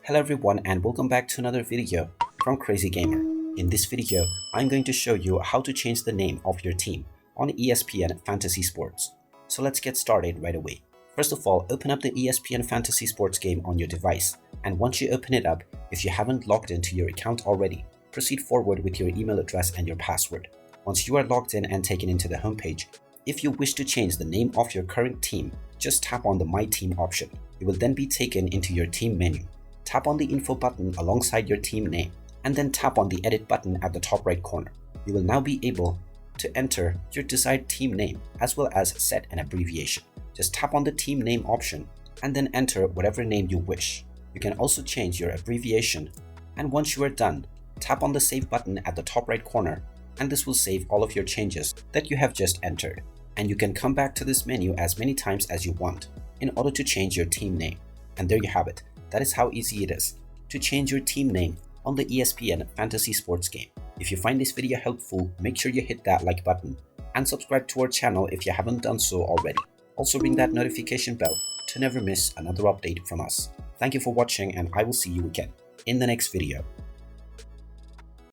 Hello everyone and welcome back to another video from Crazy Gamer. In this video, I'm going to show you how to change the name of your team on ESPN Fantasy Sports. So let's get started right away. First of all, open up the ESPN Fantasy Sports game on your device, and once you open it up, if you haven't logged into your account already, proceed forward with your email address and your password. Once you are logged in and taken into the homepage, if you wish to change the name of your current team, just tap on the My Team option. You will then be taken into your team menu. Tap on the info button alongside your team name, and then tap on the edit button at the top right corner. You will now be able to enter your desired team name as well as set an abbreviation. Just tap on the team name option and then enter whatever name you wish. You can also change your abbreviation, and once you are done, tap on the save button at the top right corner, and this will save all of your changes that you have just entered. And you can come back to this menu as many times as you want in order to change your team name. And there you have it. That is how easy it is to change your team name on the ESPN Fantasy Sports game. If you find this video helpful, make sure you hit that like button and subscribe to our channel if you haven't done so already. Also ring that notification bell to never miss another update from us. Thank you for watching, and I will see you again in the next video.